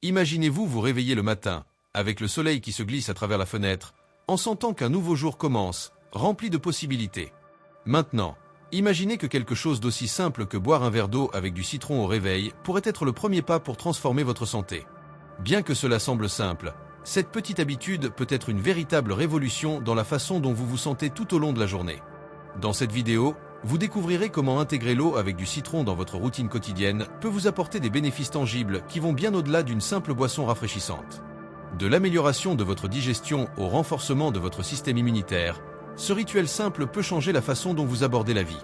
Imaginez-vous vous réveiller le matin, avec le soleil qui se glisse à travers la fenêtre, en sentant qu'un nouveau jour commence, rempli de possibilités. Maintenant, imaginez que quelque chose d'aussi simple que boire un verre d'eau avec du citron au réveil pourrait être le premier pas pour transformer votre santé. Bien que cela semble simple, cette petite habitude peut être une véritable révolution dans la façon dont vous vous sentez tout au long de la journée. Dans cette vidéo, vous découvrirez comment intégrer l'eau avec du citron dans votre routine quotidienne peut vous apporter des bénéfices tangibles qui vont bien au-delà d'une simple boisson rafraîchissante. De l'amélioration de votre digestion au renforcement de votre système immunitaire, ce rituel simple peut changer la façon dont vous abordez la vie.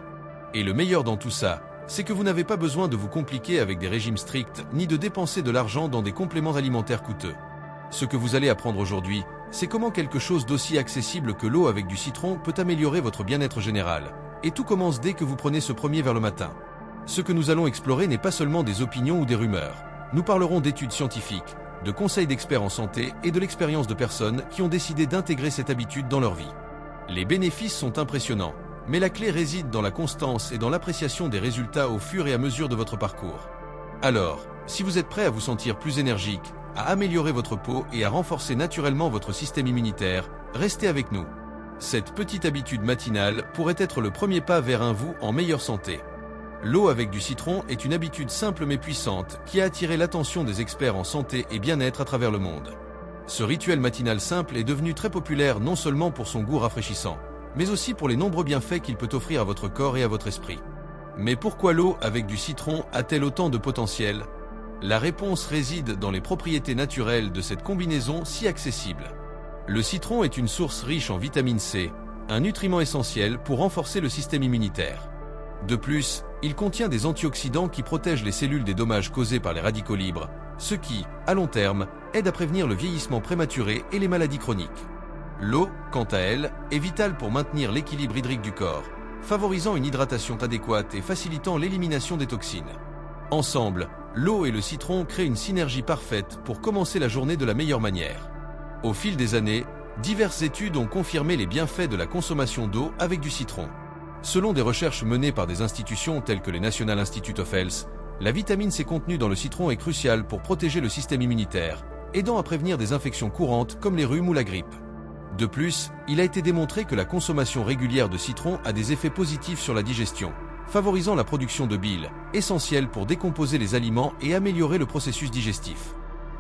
Et le meilleur dans tout ça, c'est que vous n'avez pas besoin de vous compliquer avec des régimes stricts ni de dépenser de l'argent dans des compléments alimentaires coûteux. Ce que vous allez apprendre aujourd'hui, c'est comment quelque chose d'aussi accessible que l'eau avec du citron peut améliorer votre bien-être général. Et tout commence dès que vous prenez ce premier verre le matin. Ce que nous allons explorer n'est pas seulement des opinions ou des rumeurs. Nous parlerons d'études scientifiques, de conseils d'experts en santé et de l'expérience de personnes qui ont décidé d'intégrer cette habitude dans leur vie. Les bénéfices sont impressionnants, mais la clé réside dans la constance et dans l'appréciation des résultats au fur et à mesure de votre parcours. Alors, si vous êtes prêt à vous sentir plus énergique, à améliorer votre peau et à renforcer naturellement votre système immunitaire, restez avec nous. Cette petite habitude matinale pourrait être le premier pas vers un vous en meilleure santé. L'eau avec du citron est une habitude simple mais puissante qui a attiré l'attention des experts en santé et bien-être à travers le monde. Ce rituel matinal simple est devenu très populaire non seulement pour son goût rafraîchissant, mais aussi pour les nombreux bienfaits qu'il peut offrir à votre corps et à votre esprit. Mais pourquoi l'eau avec du citron a-t-elle autant de potentiel ? La réponse réside dans les propriétés naturelles de cette combinaison si accessible. Le citron est une source riche en vitamine C, un nutriment essentiel pour renforcer le système immunitaire. De plus, il contient des antioxydants qui protègent les cellules des dommages causés par les radicaux libres, ce qui, à long terme, aide à prévenir le vieillissement prématuré et les maladies chroniques. L'eau, quant à elle, est vitale pour maintenir l'équilibre hydrique du corps, favorisant une hydratation adéquate et facilitant l'élimination des toxines. Ensemble, l'eau et le citron créent une synergie parfaite pour commencer la journée de la meilleure manière. Au fil des années, diverses études ont confirmé les bienfaits de la consommation d'eau avec du citron. Selon des recherches menées par des institutions telles que les National Institute of Health, la vitamine C contenue dans le citron est cruciale pour protéger le système immunitaire, aidant à prévenir des infections courantes comme les rhumes ou la grippe. De plus, il a été démontré que la consommation régulière de citron a des effets positifs sur la digestion, favorisant la production de bile, essentielle pour décomposer les aliments et améliorer le processus digestif.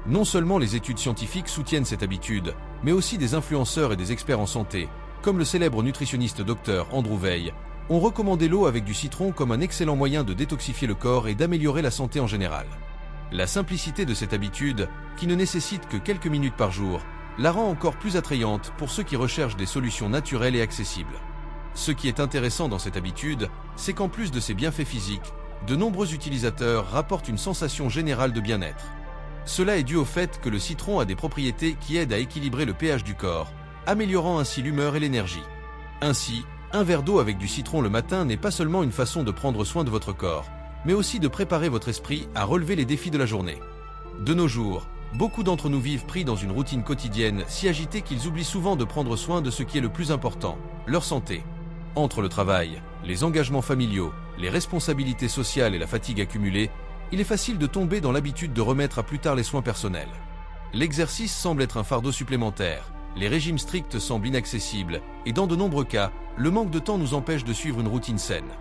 Non seulement les études scientifiques soutiennent cette habitude, mais aussi des influenceurs et des experts en santé, comme le célèbre nutritionniste Dr Andrew Weil, ont recommandé l'eau avec du citron comme un excellent moyen de détoxifier le corps et d'améliorer la santé en général. La simplicité de cette habitude, qui ne nécessite que quelques minutes par jour, la rend encore plus attrayante pour ceux qui recherchent des solutions naturelles et accessibles. Ce qui est intéressant dans cette habitude, c'est qu'en plus de ses bienfaits physiques, de nombreux utilisateurs rapportent une sensation générale de bien-être. Cela est dû au fait que le citron a des propriétés qui aident à équilibrer le pH du corps, améliorant ainsi l'humeur et l'énergie. Ainsi, un verre d'eau avec du citron le matin n'est pas seulement une façon de prendre soin de votre corps, mais aussi de préparer votre esprit à relever les défis de la journée. De nos jours, beaucoup d'entre nous vivent pris dans une routine quotidienne si agitée qu'ils oublient souvent de prendre soin de ce qui est le plus important, leur santé. Entre le travail, les engagements familiaux, les responsabilités sociales et la fatigue accumulée, il est facile de tomber dans l'habitude de remettre à plus tard les soins personnels. L'exercice semble être un fardeau supplémentaire, les régimes stricts semblent inaccessibles, et dans de nombreux cas, le manque de temps nous empêche de suivre une routine saine.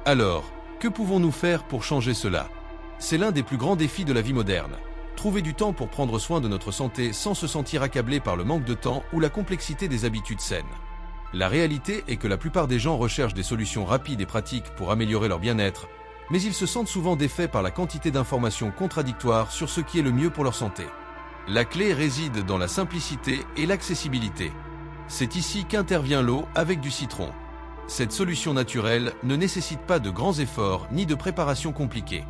Alors, que pouvons-nous faire pour changer cela ? C'est l'un des plus grands défis de la vie moderne. Trouver du temps pour prendre soin de notre santé sans se sentir accablé par le manque de temps ou la complexité des habitudes saines. La réalité est que la plupart des gens recherchent des solutions rapides et pratiques pour améliorer leur bien-être, mais ils se sentent souvent défaits par la quantité d'informations contradictoires sur ce qui est le mieux pour leur santé. La clé réside dans la simplicité et l'accessibilité. C'est ici qu'intervient l'eau avec du citron. Cette solution naturelle ne nécessite pas de grands efforts ni de préparation compliquée.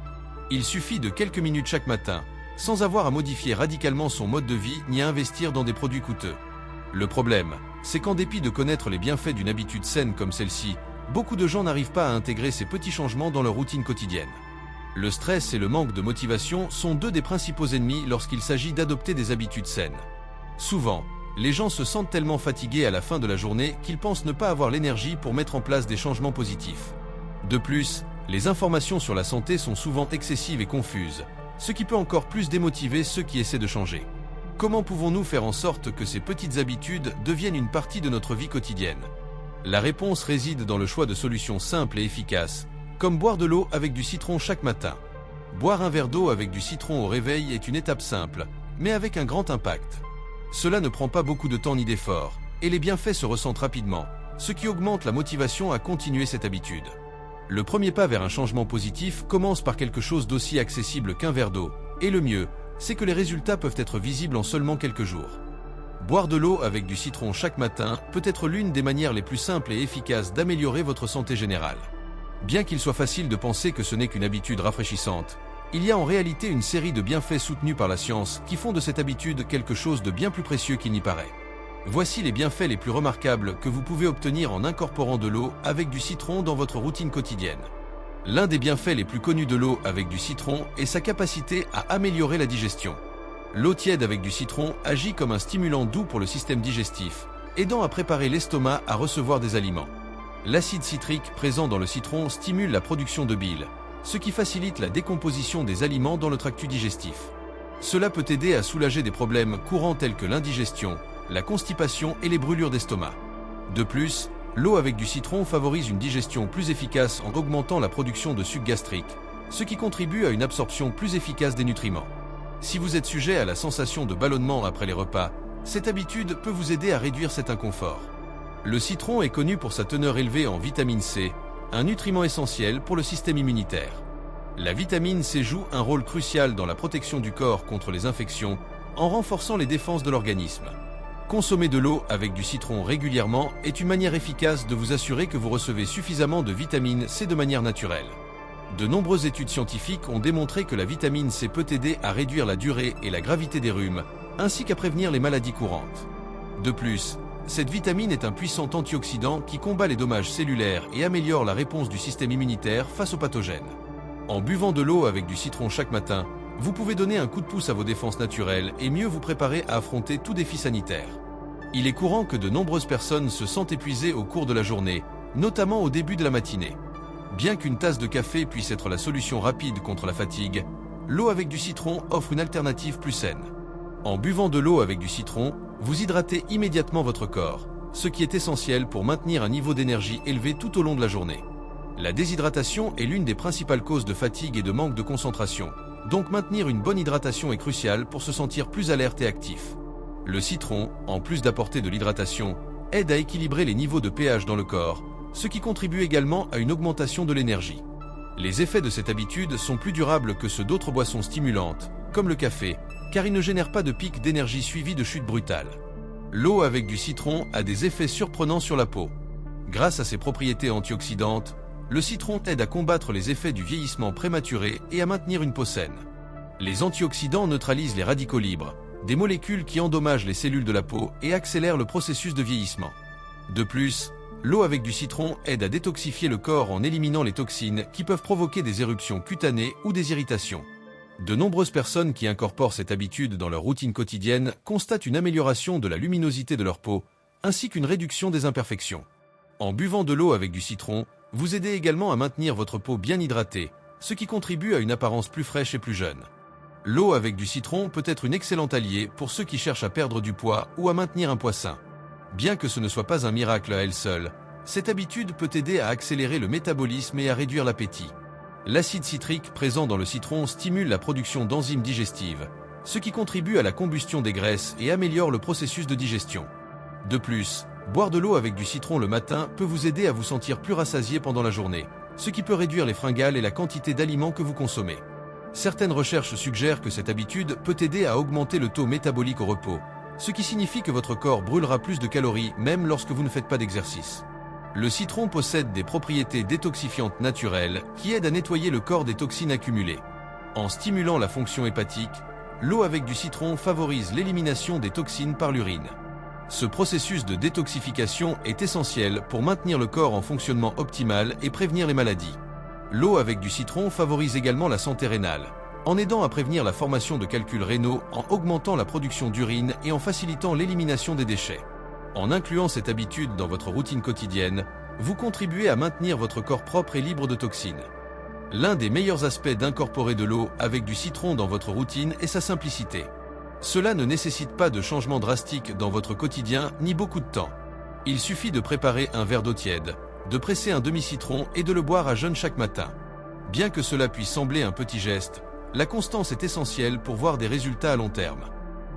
Il suffit de quelques minutes chaque matin, sans avoir à modifier radicalement son mode de vie ni à investir dans des produits coûteux. Le problème, c'est qu'en dépit de connaître les bienfaits d'une habitude saine comme celle-ci, beaucoup de gens n'arrivent pas à intégrer ces petits changements dans leur routine quotidienne. Le stress et le manque de motivation sont deux des principaux ennemis lorsqu'il s'agit d'adopter des habitudes saines. Souvent, les gens se sentent tellement fatigués à la fin de la journée qu'ils pensent ne pas avoir l'énergie pour mettre en place des changements positifs. De plus, les informations sur la santé sont souvent excessives et confuses, ce qui peut encore plus démotiver ceux qui essaient de changer. Comment pouvons-nous faire en sorte que ces petites habitudes deviennent une partie de notre vie quotidienne? La réponse réside dans le choix de solutions simples et efficaces, comme boire de l'eau avec du citron chaque matin. Boire un verre d'eau avec du citron au réveil est une étape simple, mais avec un grand impact. Cela ne prend pas beaucoup de temps ni d'effort, et les bienfaits se ressentent rapidement, ce qui augmente la motivation à continuer cette habitude. Le premier pas vers un changement positif commence par quelque chose d'aussi accessible qu'un verre d'eau, et le mieux, c'est que les résultats peuvent être visibles en seulement quelques jours. Boire de l'eau avec du citron chaque matin peut être l'une des manières les plus simples et efficaces d'améliorer votre santé générale. Bien qu'il soit facile de penser que ce n'est qu'une habitude rafraîchissante, il y a en réalité une série de bienfaits soutenus par la science qui font de cette habitude quelque chose de bien plus précieux qu'il n'y paraît. Voici les bienfaits les plus remarquables que vous pouvez obtenir en incorporant de l'eau avec du citron dans votre routine quotidienne. L'un des bienfaits les plus connus de l'eau avec du citron est sa capacité à améliorer la digestion. L'eau tiède avec du citron agit comme un stimulant doux pour le système digestif, aidant à préparer l'estomac à recevoir des aliments. L'acide citrique présent dans le citron stimule la production de bile, ce qui facilite la décomposition des aliments dans le tractus digestif. Cela peut aider à soulager des problèmes courants tels que l'indigestion, la constipation et les brûlures d'estomac. De plus, l'eau avec du citron favorise une digestion plus efficace en augmentant la production de suc gastrique, ce qui contribue à une absorption plus efficace des nutriments. Si vous êtes sujet à la sensation de ballonnement après les repas, cette habitude peut vous aider à réduire cet inconfort. Le citron est connu pour sa teneur élevée en vitamine C, un nutriment essentiel pour le système immunitaire. La vitamine C joue un rôle crucial dans la protection du corps contre les infections en renforçant les défenses de l'organisme. Consommer de l'eau avec du citron régulièrement est une manière efficace de vous assurer que vous recevez suffisamment de vitamine C de manière naturelle. De nombreuses études scientifiques ont démontré que la vitamine C peut aider à réduire la durée et la gravité des rhumes, ainsi qu'à prévenir les maladies courantes. De plus, cette vitamine est un puissant antioxydant qui combat les dommages cellulaires et améliore la réponse du système immunitaire face aux pathogènes. En buvant de l'eau avec du citron chaque matin, vous pouvez donner un coup de pouce à vos défenses naturelles et mieux vous préparer à affronter tout défi sanitaire. Il est courant que de nombreuses personnes se sentent épuisées au cours de la journée, notamment au début de la matinée. Bien qu'une tasse de café puisse être la solution rapide contre la fatigue, l'eau avec du citron offre une alternative plus saine. En buvant de l'eau avec du citron, vous hydratez immédiatement votre corps, ce qui est essentiel pour maintenir un niveau d'énergie élevé tout au long de la journée. La déshydratation est l'une des principales causes de fatigue et de manque de concentration, donc maintenir une bonne hydratation est crucial pour se sentir plus alerte et actif. Le citron, en plus d'apporter de l'hydratation, aide à équilibrer les niveaux de pH dans le corps, ce qui contribue également à une augmentation de l'énergie. Les effets de cette habitude sont plus durables que ceux d'autres boissons stimulantes, comme le café, car ils ne génèrent pas de pic d'énergie suivi de chute brutale. L'eau avec du citron a des effets surprenants sur la peau. Grâce à ses propriétés antioxydantes, le citron aide à combattre les effets du vieillissement prématuré et à maintenir une peau saine. Les antioxydants neutralisent les radicaux libres, des molécules qui endommagent les cellules de la peau et accélèrent le processus de vieillissement. De plus, l'eau avec du citron aide à détoxifier le corps en éliminant les toxines qui peuvent provoquer des éruptions cutanées ou des irritations. De nombreuses personnes qui incorporent cette habitude dans leur routine quotidienne constatent une amélioration de la luminosité de leur peau, ainsi qu'une réduction des imperfections. En buvant de l'eau avec du citron, vous aidez également à maintenir votre peau bien hydratée, ce qui contribue à une apparence plus fraîche et plus jeune. L'eau avec du citron peut être une excellente alliée pour ceux qui cherchent à perdre du poids ou à maintenir un poids sain. Bien que ce ne soit pas un miracle à elle seule, cette habitude peut aider à accélérer le métabolisme et à réduire l'appétit. L'acide citrique présent dans le citron stimule la production d'enzymes digestives, ce qui contribue à la combustion des graisses et améliore le processus de digestion. De plus, boire de l'eau avec du citron le matin peut vous aider à vous sentir plus rassasié pendant la journée, ce qui peut réduire les fringales et la quantité d'aliments que vous consommez. Certaines recherches suggèrent que cette habitude peut aider à augmenter le taux métabolique au repos, ce qui signifie que votre corps brûlera plus de calories même lorsque vous ne faites pas d'exercice. Le citron possède des propriétés détoxifiantes naturelles qui aident à nettoyer le corps des toxines accumulées. En stimulant la fonction hépatique, l'eau avec du citron favorise l'élimination des toxines par l'urine. Ce processus de détoxification est essentiel pour maintenir le corps en fonctionnement optimal et prévenir les maladies. L'eau avec du citron favorise également la santé rénale, en aidant à prévenir la formation de calculs rénaux, en augmentant la production d'urine et en facilitant l'élimination des déchets. En incluant cette habitude dans votre routine quotidienne, vous contribuez à maintenir votre corps propre et libre de toxines. L'un des meilleurs aspects d'incorporer de l'eau avec du citron dans votre routine est sa simplicité. Cela ne nécessite pas de changement drastique dans votre quotidien ni beaucoup de temps. Il suffit de préparer un verre d'eau tiède, de presser un demi-citron et de le boire à jeun chaque matin. Bien que cela puisse sembler un petit geste, la constance est essentielle pour voir des résultats à long terme.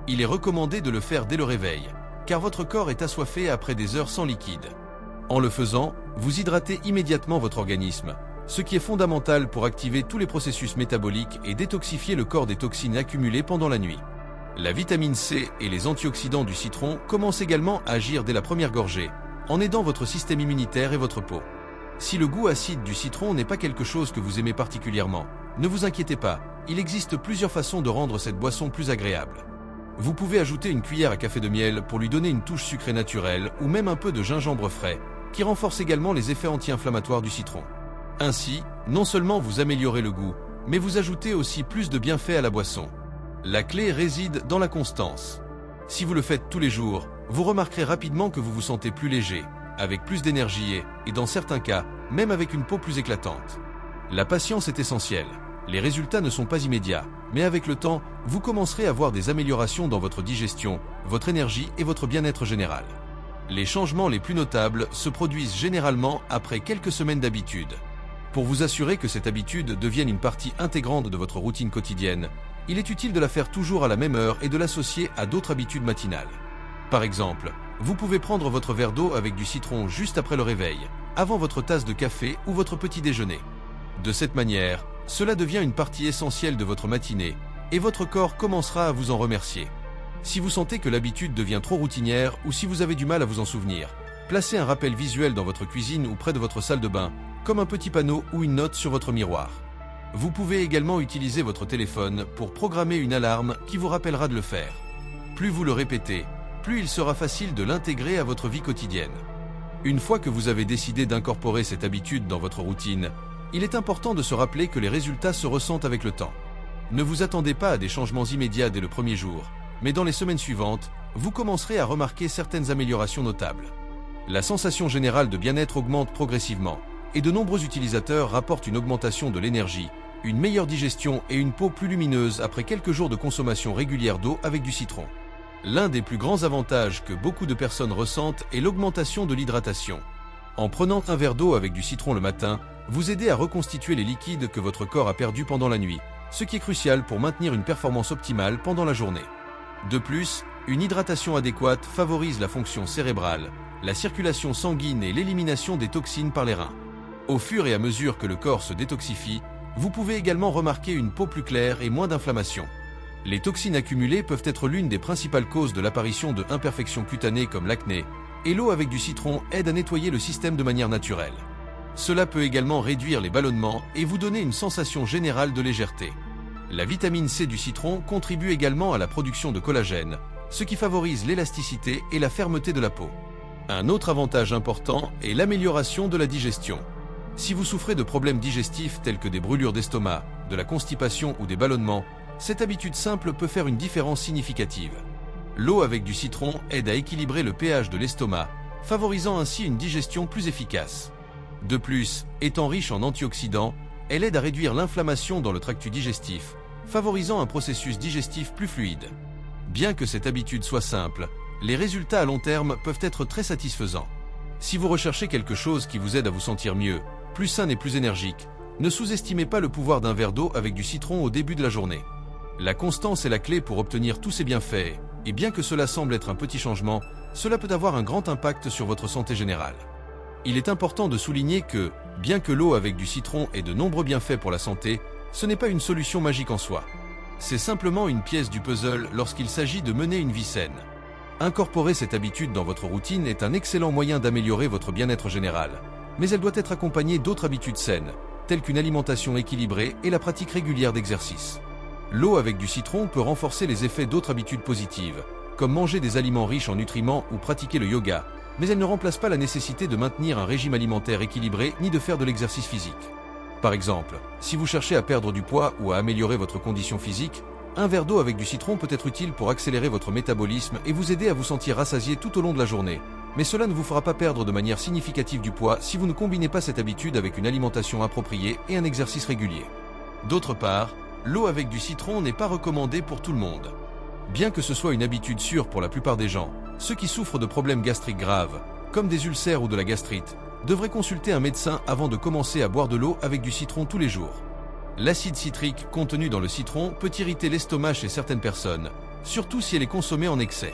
Il est recommandé de le faire dès le réveil, car votre corps est assoiffé après des heures sans liquide. En le faisant, vous hydratez immédiatement votre organisme, ce qui est fondamental pour activer tous les processus métaboliques et détoxifier le corps des toxines accumulées pendant la nuit. La vitamine C et les antioxydants du citron commencent également à agir dès la première gorgée, en aidant votre système immunitaire et votre peau. Si le goût acide du citron n'est pas quelque chose que vous aimez particulièrement, ne vous inquiétez pas, il existe plusieurs façons de rendre cette boisson plus agréable. Vous pouvez ajouter une cuillère à café de miel pour lui donner une touche sucrée naturelle ou même un peu de gingembre frais, qui renforce également les effets anti-inflammatoires du citron. Ainsi, non seulement vous améliorez le goût, mais vous ajoutez aussi plus de bienfaits à la boisson. La clé réside dans la constance. Si vous le faites tous les jours, vous remarquerez rapidement que vous vous sentez plus léger, avec plus d'énergie et dans certains cas, même avec une peau plus éclatante. La patience est essentielle. Les résultats ne sont pas immédiats, mais avec le temps, vous commencerez à voir des améliorations dans votre digestion, votre énergie et votre bien-être général. Les changements les plus notables se produisent généralement après quelques semaines d'habitude. Pour vous assurer que cette habitude devienne une partie intégrante de votre routine quotidienne, il est utile de la faire toujours à la même heure et de l'associer à d'autres habitudes matinales. Par exemple, vous pouvez prendre votre verre d'eau avec du citron juste après le réveil, avant votre tasse de café ou votre petit déjeuner. De cette manière, cela devient une partie essentielle de votre matinée et votre corps commencera à vous en remercier. Si vous sentez que l'habitude devient trop routinière ou si vous avez du mal à vous en souvenir, placez un rappel visuel dans votre cuisine ou près de votre salle de bain, comme un petit panneau ou une note sur votre miroir. Vous pouvez également utiliser votre téléphone pour programmer une alarme qui vous rappellera de le faire. Plus vous le répétez, plus il sera facile de l'intégrer à votre vie quotidienne. Une fois que vous avez décidé d'incorporer cette habitude dans votre routine, il est important de se rappeler que les résultats se ressentent avec le temps. Ne vous attendez pas à des changements immédiats dès le premier jour, mais dans les semaines suivantes, vous commencerez à remarquer certaines améliorations notables. La sensation générale de bien-être augmente progressivement, et de nombreux utilisateurs rapportent une augmentation de l'énergie, une meilleure digestion et une peau plus lumineuse après quelques jours de consommation régulière d'eau avec du citron. L'un des plus grands avantages que beaucoup de personnes ressentent est l'augmentation de l'hydratation. En prenant un verre d'eau avec du citron le matin, vous aidez à reconstituer les liquides que votre corps a perdus pendant la nuit, ce qui est crucial pour maintenir une performance optimale pendant la journée. De plus, une hydratation adéquate favorise la fonction cérébrale, la circulation sanguine et l'élimination des toxines par les reins. Au fur et à mesure que le corps se détoxifie, vous pouvez également remarquer une peau plus claire et moins d'inflammation. Les toxines accumulées peuvent être l'une des principales causes de l'apparition de imperfections cutanées comme l'acné, et l'eau avec du citron aide à nettoyer le système de manière naturelle. Cela peut également réduire les ballonnements et vous donner une sensation générale de légèreté. La vitamine C du citron contribue également à la production de collagène, ce qui favorise l'élasticité et la fermeté de la peau. Un autre avantage important est l'amélioration de la digestion. Si vous souffrez de problèmes digestifs tels que des brûlures d'estomac, de la constipation ou des ballonnements, cette habitude simple peut faire une différence significative. L'eau avec du citron aide à équilibrer le pH de l'estomac, favorisant ainsi une digestion plus efficace. De plus, étant riche en antioxydants, elle aide à réduire l'inflammation dans le tractus digestif, favorisant un processus digestif plus fluide. Bien que cette habitude soit simple, les résultats à long terme peuvent être très satisfaisants. Si vous recherchez quelque chose qui vous aide à vous sentir mieux, plus sain et plus énergique, ne sous-estimez pas le pouvoir d'un verre d'eau avec du citron au début de la journée. La constance est la clé pour obtenir tous ces bienfaits, et bien que cela semble être un petit changement, cela peut avoir un grand impact sur votre santé générale. Il est important de souligner que, bien que l'eau avec du citron ait de nombreux bienfaits pour la santé, ce n'est pas une solution magique en soi. C'est simplement une pièce du puzzle lorsqu'il s'agit de mener une vie saine. Incorporer cette habitude dans votre routine est un excellent moyen d'améliorer votre bien-être général, mais elle doit être accompagnée d'autres habitudes saines, telles qu'une alimentation équilibrée et la pratique régulière d'exercice. L'eau avec du citron peut renforcer les effets d'autres habitudes positives, comme manger des aliments riches en nutriments ou pratiquer le yoga, mais elle ne remplace pas la nécessité de maintenir un régime alimentaire équilibré ni de faire de l'exercice physique. Par exemple, si vous cherchez à perdre du poids ou à améliorer votre condition physique, Un verre d'eau avec du citron peut être utile pour accélérer votre métabolisme et vous aider à vous sentir rassasié tout au long de la journée. Mais cela ne vous fera pas perdre de manière significative du poids si vous ne combinez pas cette habitude avec une alimentation appropriée et un exercice régulier. D'autre part, l'eau avec du citron n'est pas recommandée pour tout le monde. Bien que ce soit une habitude sûre pour la plupart des gens, ceux qui souffrent de problèmes gastriques graves, comme des ulcères ou de la gastrite, devraient consulter un médecin avant de commencer à boire de l'eau avec du citron tous les jours. L'acide citrique contenu dans le citron peut irriter l'estomac chez certaines personnes, surtout si elle est consommée en excès.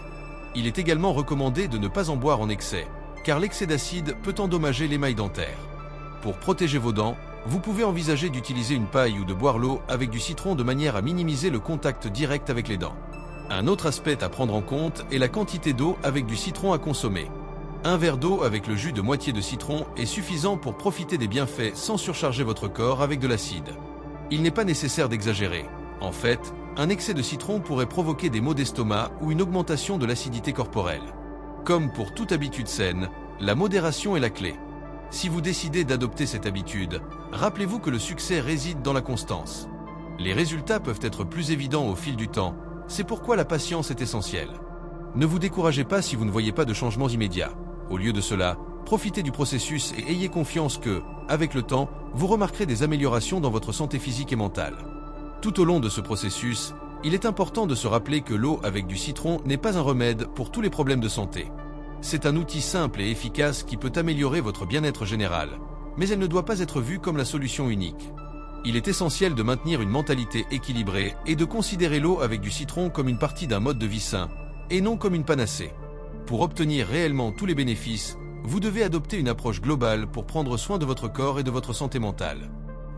Il est également recommandé de ne pas en boire en excès, car l'excès d'acide peut endommager l'émail dentaire. Pour protéger vos dents, vous pouvez envisager d'utiliser une paille ou de boire l'eau avec du citron de manière à minimiser le contact direct avec les dents. Un autre aspect à prendre en compte est la quantité d'eau avec du citron à consommer. Un verre d'eau avec le jus de moitié de citron est suffisant pour profiter des bienfaits sans surcharger votre corps avec de l'acide. Il n'est pas nécessaire d'exagérer. En fait, un excès de citron pourrait provoquer des maux d'estomac ou une augmentation de l'acidité corporelle. Comme pour toute habitude saine, la modération est la clé. Si vous décidez d'adopter cette habitude, rappelez-vous que le succès réside dans la constance. Les résultats peuvent être plus évidents au fil du temps, c'est pourquoi la patience est essentielle. Ne vous découragez pas si vous ne voyez pas de changement immédiat. Au lieu de cela, profitez du processus et ayez confiance que, avec le temps, vous remarquerez des améliorations dans votre santé physique et mentale. Tout au long de ce processus, il est important de se rappeler que l'eau avec du citron n'est pas un remède pour tous les problèmes de santé. C'est un outil simple et efficace qui peut améliorer votre bien-être général, mais elle ne doit pas être vue comme la solution unique. Il est essentiel de maintenir une mentalité équilibrée et de considérer l'eau avec du citron comme une partie d'un mode de vie sain, et non comme une panacée. Pour obtenir réellement tous les bénéfices, vous devez adopter une approche globale pour prendre soin de votre corps et de votre santé mentale.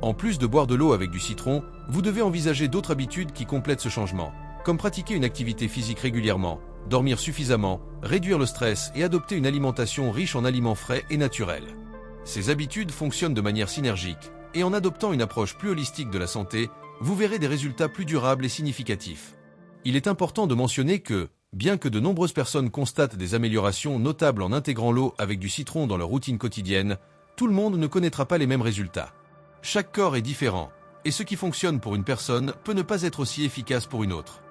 En plus de boire de l'eau avec du citron, vous devez envisager d'autres habitudes qui complètent ce changement, comme pratiquer une activité physique régulièrement, dormir suffisamment, réduire le stress et adopter une alimentation riche en aliments frais et naturels. Ces habitudes fonctionnent de manière synergique, et en adoptant une approche plus holistique de la santé, vous verrez des résultats plus durables et significatifs. Il est important de mentionner que, bien que de nombreuses personnes constatent des améliorations notables en intégrant l'eau avec du citron dans leur routine quotidienne, tout le monde ne connaîtra pas les mêmes résultats. Chaque corps est différent, et ce qui fonctionne pour une personne peut ne pas être aussi efficace pour une autre.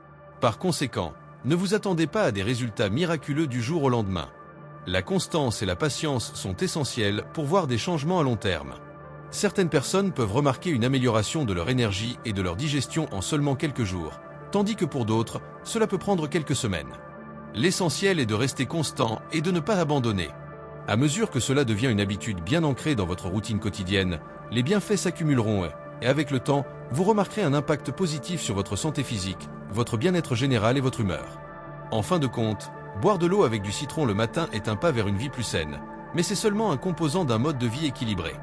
Par conséquent, ne vous attendez pas à des résultats miraculeux du jour au lendemain. La constance et la patience sont essentielles pour voir des changements à long terme. Certaines personnes peuvent remarquer une amélioration de leur énergie et de leur digestion en seulement quelques jours, tandis que pour d'autres, cela peut prendre quelques semaines. L'essentiel est de rester constant et de ne pas abandonner. À mesure que cela devient une habitude bien ancrée dans votre routine quotidienne, les bienfaits s'accumuleront et avec le temps, vous remarquerez un impact positif sur votre santé physique, votre bien-être général et votre humeur. En fin de compte, boire de l'eau avec du citron le matin est un pas vers une vie plus saine, mais c'est seulement un composant d'un mode de vie équilibré.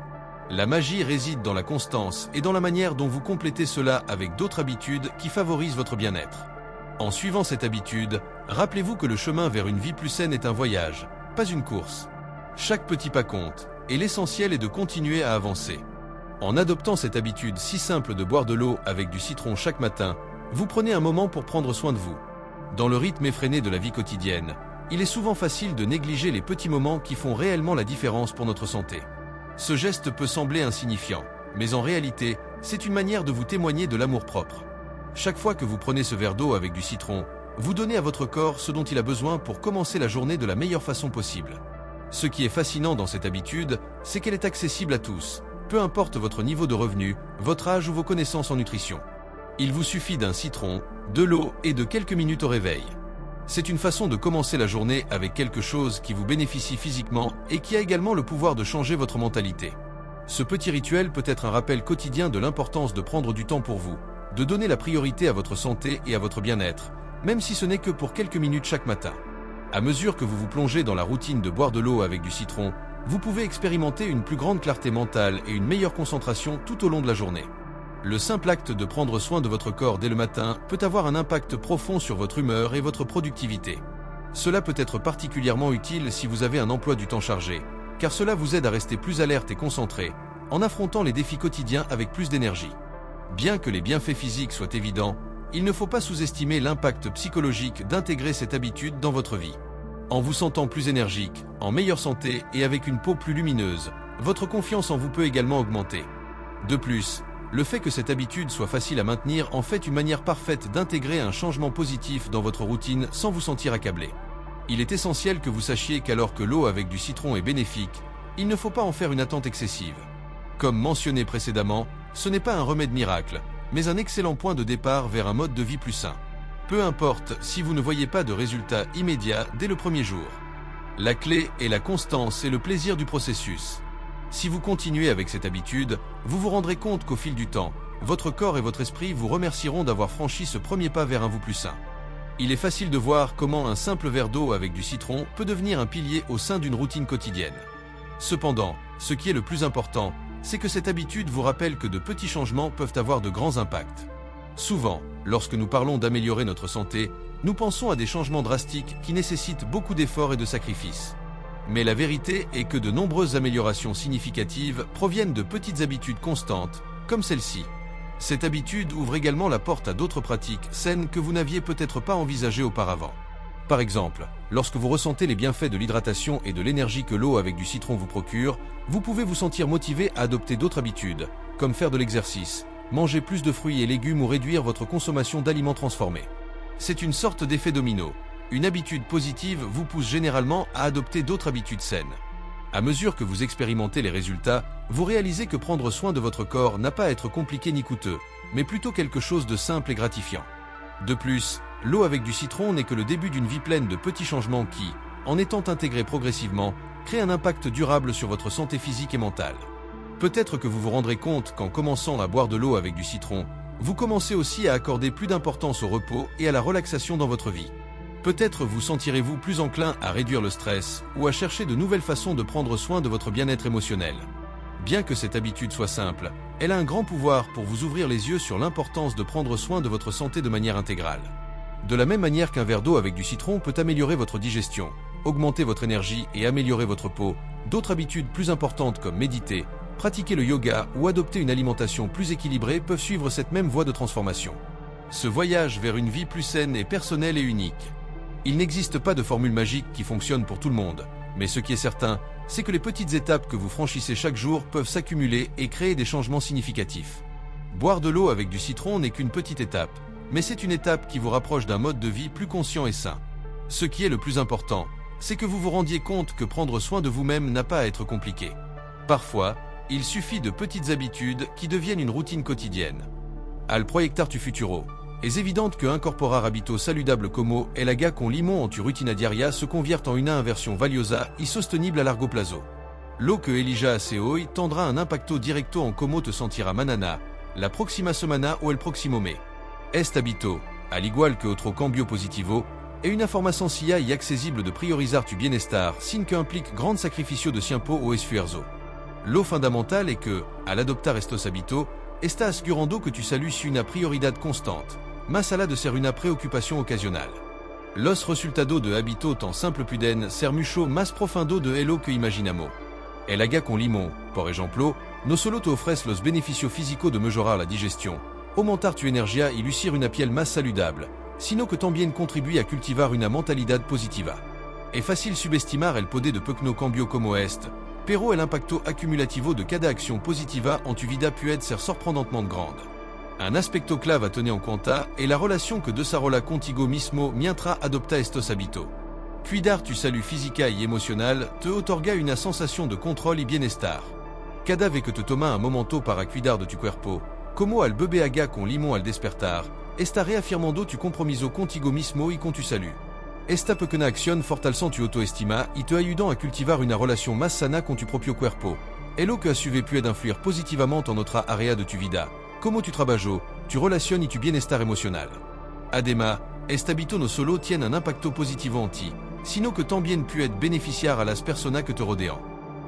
La magie réside dans la constance et dans la manière dont vous complétez cela avec d'autres habitudes qui favorisent votre bien-être. En suivant cette habitude, rappelez-vous que le chemin vers une vie plus saine est un voyage, pas une course. Chaque petit pas compte, et l'essentiel est de continuer à avancer. En adoptant cette habitude si simple de boire de l'eau avec du citron chaque matin, vous prenez un moment pour prendre soin de vous. Dans le rythme effréné de la vie quotidienne, il est souvent facile de négliger les petits moments qui font réellement la différence pour notre santé. Ce geste peut sembler insignifiant, mais en réalité, c'est une manière de vous témoigner de l'amour-propre. Chaque fois que vous prenez ce verre d'eau avec du citron, vous donnez à votre corps ce dont il a besoin pour commencer la journée de la meilleure façon possible. Ce qui est fascinant dans cette habitude, c'est qu'elle est accessible à tous, peu importe votre niveau de revenu, votre âge ou vos connaissances en nutrition. Il vous suffit d'un citron, de l'eau et de quelques minutes au réveil. C'est une façon de commencer la journée avec quelque chose qui vous bénéficie physiquement et qui a également le pouvoir de changer votre mentalité. Ce petit rituel peut être un rappel quotidien de l'importance de prendre du temps pour vous, de donner la priorité à votre santé et à votre bien-être, même si ce n'est que pour quelques minutes chaque matin. À mesure que vous vous plongez dans la routine de boire de l'eau avec du citron, vous pouvez expérimenter une plus grande clarté mentale et une meilleure concentration tout au long de la journée. Le simple acte de prendre soin de votre corps dès le matin peut avoir un impact profond sur votre humeur et votre productivité. Cela peut être particulièrement utile si vous avez un emploi du temps chargé, car cela vous aide à rester plus alerte et concentré, en affrontant les défis quotidiens avec plus d'énergie. Bien que les bienfaits physiques soient évidents, il ne faut pas sous-estimer l'impact psychologique d'intégrer cette habitude dans votre vie. En vous sentant plus énergique, en meilleure santé et avec une peau plus lumineuse, votre confiance en vous peut également augmenter. De plus, Le fait que cette habitude soit facile à maintenir en fait une manière parfaite d'intégrer un changement positif dans votre routine sans vous sentir accablé. Il est essentiel que vous sachiez qu'alors que l'eau avec du citron est bénéfique, il ne faut pas en faire une attente excessive. Comme mentionné précédemment, ce n'est pas un remède miracle, mais un excellent point de départ vers un mode de vie plus sain. Peu importe si vous ne voyez pas de résultats immédiats dès le premier jour. La clé est la constance et le plaisir du processus. Si vous continuez avec cette habitude, vous vous rendrez compte qu'au fil du temps, votre corps et votre esprit vous remercieront d'avoir franchi ce premier pas vers un vous plus sain. Il est facile de voir comment un simple verre d'eau avec du citron peut devenir un pilier au sein d'une routine quotidienne. Cependant, ce qui est le plus important, c'est que cette habitude vous rappelle que de petits changements peuvent avoir de grands impacts. Souvent, lorsque nous parlons d'améliorer notre santé, nous pensons à des changements drastiques qui nécessitent beaucoup d'efforts et de sacrifices. Mais la vérité est que de nombreuses améliorations significatives proviennent de petites habitudes constantes, comme celle-ci. Cette habitude ouvre également la porte à d'autres pratiques saines que vous n'aviez peut-être pas envisagées auparavant. Par exemple, lorsque vous ressentez les bienfaits de l'hydratation et de l'énergie que l'eau avec du citron vous procure, vous pouvez vous sentir motivé à adopter d'autres habitudes, comme faire de l'exercice, manger plus de fruits et légumes ou réduire votre consommation d'aliments transformés. C'est une sorte d'effet domino. Une habitude positive vous pousse généralement à adopter d'autres habitudes saines. À mesure que vous expérimentez les résultats, vous réalisez que prendre soin de votre corps n'a pas à être compliqué ni coûteux, mais plutôt quelque chose de simple et gratifiant. De plus, l'eau avec du citron n'est que le début d'une vie pleine de petits changements qui, en étant intégrés progressivement, créent un impact durable sur votre santé physique et mentale. Peut-être que vous vous rendrez compte qu'en commençant à boire de l'eau avec du citron, vous commencez aussi à accorder plus d'importance au repos et à la relaxation dans votre vie. Peut-être vous sentirez-vous plus enclin à réduire le stress ou à chercher de nouvelles façons de prendre soin de votre bien-être émotionnel. Bien que cette habitude soit simple, elle a un grand pouvoir pour vous ouvrir les yeux sur l'importance de prendre soin de votre santé de manière intégrale. De la même manière qu'un verre d'eau avec du citron peut améliorer votre digestion, augmenter votre énergie et améliorer votre peau, d'autres habitudes plus importantes comme méditer, pratiquer le yoga ou adopter une alimentation plus équilibrée peuvent suivre cette même voie de transformation. Ce voyage vers une vie plus saine est personnel et unique. Il n'existe pas de formule magique qui fonctionne pour tout le monde, mais ce qui est certain, c'est que les petites étapes que vous franchissez chaque jour peuvent s'accumuler et créer des changements significatifs. Boire de l'eau avec du citron n'est qu'une petite étape, mais c'est une étape qui vous rapproche d'un mode de vie plus conscient et sain. Ce qui est le plus important, c'est que vous vous rendiez compte que prendre soin de vous-même n'a pas à être compliqué. Parfois, il suffit de petites habitudes qui deviennent une routine quotidienne. Al proiectar tu futuro. Es evidente que incorporar hábitos saludables como el haga con limón en tu rutina diaria se convierte en una inversión valiosa y sostenible a largo plazo. Lo que elija hace hoy tendrá un impacto directo en cómo te sentirá mañana, la próxima semana o el próximo mes. Este hábito, al igual que otro cambio positivo, est une information sencilla y accesible de priorizar tu bienestar sin que implique grand sacrificio de tiempo o esfuerzo. Lo fundamental est que, al adoptar estos hábitos, está asegurando que tu salud es una prioridad constante. Más allá de ser una preocupación ocasional. Los resultados de hábitos tan simple puden ser mucho más profundo de lo que imaginamos. El haga con limón, por ejemplo, no solo te ofrece los beneficios físicos de mejorar la digestión, aumentar tu energía y lucir una piel más saludable, sino que también contribuye a cultivar una mentalidad positiva. Es fácil subestimar el poder de pequeño cambio como este, pero el impacto acumulativo de cada acción positiva en tu vida puede ser sorprendentemente grande. Un aspecto clave a tener en cuenta est la relation que desarrolla contigo mismo mientras adopta estos hábitos. Cuidar tu salud física y emocional te otorga una sensación de control y bienestar. Cada vez que te tomas un momento para cuidar de tu cuerpo, como al beber agua con limón al despertar, está reafirmando tu compromiso contigo mismo y con tu salud. Esta pequeña acción fortalece tu autoestima y te ayuda a cultivar una relación más sana con tu propio cuerpo, et lo que a su vez puede influir positivamente en otra área de tu vida, como tu trabajo, tu relación y tu bienestar emocional. Además, este hábito no solo tiene un impacto positivo en ti, sino que también puede beneficiar a las personas que te rodean.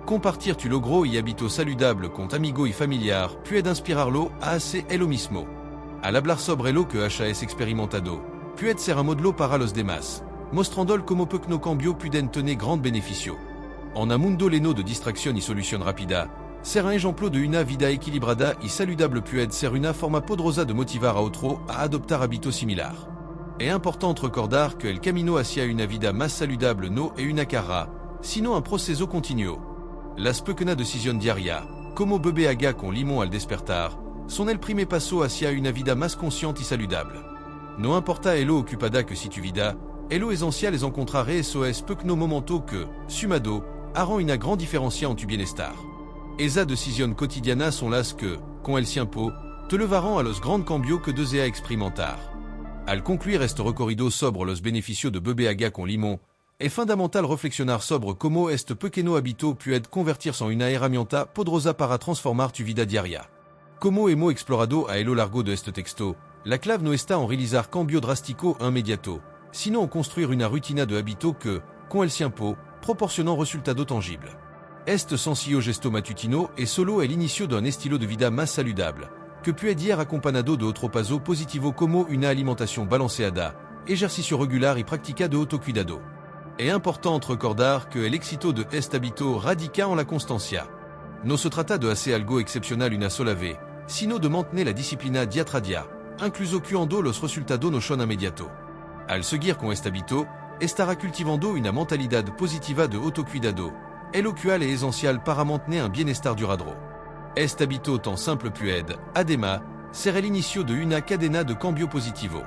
Compartir tu logro y hábitos saludables con amigos y familiar puede inspirarlo a hacer lo mismo. Al hablar sobre lo que has experimentado, puede ser un modelo para los demás, mostrando como pequeño cambio pueden tener gran beneficio. En un mundo lleno de distracción y solución rápida, ser un ejemplo de una vida equilibrada y saludable puede ser una forma poderosa de motivar a otro a adoptar hábitos similares. Es importante recordar que el camino hacia una vida más saludable no es una carrera, sino un proceso continuo. Las pequeñas decisiones diarias, como beber agua con limón al despertar, son el prime passo hacia una vida más consciente y saludable. No importa elo ocupada que si tu vida, elo esencial es encontrar eso es pequeño momento que, sumado, harán una gran diferencia en tu bienestar. Esa decisión cotidiana son las que, con el tiempo, te levarán a los grandes cambios que desea experimentar. Al concluir este recorrido sobre los beneficios de beber agua con limón, es fundamental reflexionar sobre cómo este pequeño hábito puede convertirse en una herramienta poderosa para transformar tu vida diaria. Como hemos explorado a lo largo de este texto, la clave no está en realizar cambio drástico inmediato, sino en construire una rutina de hábito que, con el tiempo, proporciona resultados tangibles. Este sencillo gesto matutino es solo el inicio d'un estilo de vida más saludable, que puede ir acompañado de otro paso positivo como una alimentación balanceada, ejercicio regular y práctica de autocuidado. Es importante recordar que el éxito de este hábito radica en la constancia. No se trata de hacer algo excepcional una sola vez, sino de mantener la disciplina día tras día, incluso cuando los resultados no son inmediatos. Al seguir con este hábito, estará cultivando una mentalidad positiva de autocuidado, lo cual es esencial para mantener un bienestar duradero. Este hábito tan simple puede, además, ser el inicio de una cadena de cambio positivo.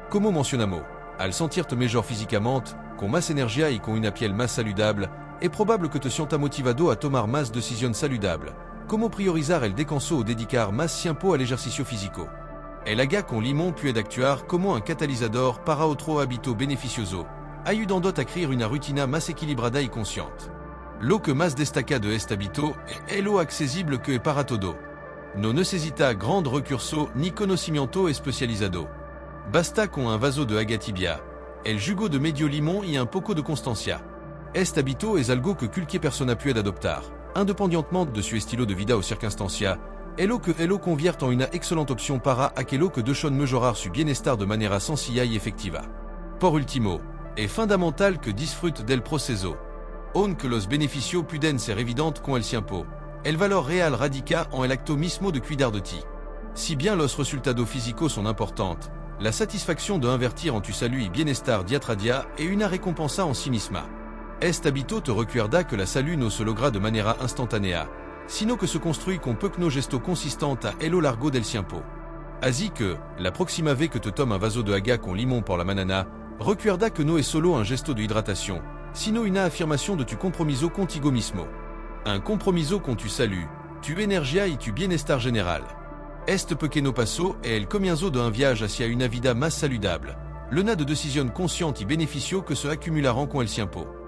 Como mencionamos, al sentirte mejor físicamente, con más energía y con una piel más saludable, es probable que te sientas motivado a tomar más decisiones saludables, como priorizar el descanso o dedicar más tiempo al ejercicio físico. El agua con limón puede actuar como un catalizador para otro hábito beneficioso, ayudándote a crear una rutina más equilibrada y consciente. Lo que más destaca de este hábito es lo accesible que es para todo. No necesita grandes recursos ni conocimiento especializado. Basta con un vaso de agua tibia, el jugo de medio limón y un poco de constancia. Este hábito es algo que cualquier persona puede adoptar, independientemente de su estilo de vida o circunstancias, lo que lo convierte en una excelente opción para aquello que desea mejorar su bienestar de manera sencilla y efectiva. Por último, es fundamental que disfrute del proceso. Aunque los beneficios pueden ser evidentes con el tiempo, el valor real radica en el acto mismo de cuidar de ti. Si bien los resultados físicos son importantes, la satisfacción de invertir en tu salud y bienestar día tras día es una recompensa en sí misma. Este hábito te recuerda que la salud no se logra de manera instantánea, sino que se construit con pequeños gestos consistentes a lo largo del tiempo. Así que, la próxima vez que te tomes un vaso de agua con limón por la mañana, recuerda que no es solo un gesto de hidratación, sino una afirmación de tu compromiso contigo mismo. Un compromiso con tu salud, tu energía y tu bienestar general. Este pequeño paso es el comienzo de un viaje hacia una vida más saludable, llena de decisiones conscientes y beneficios que se acumularán con el tiempo.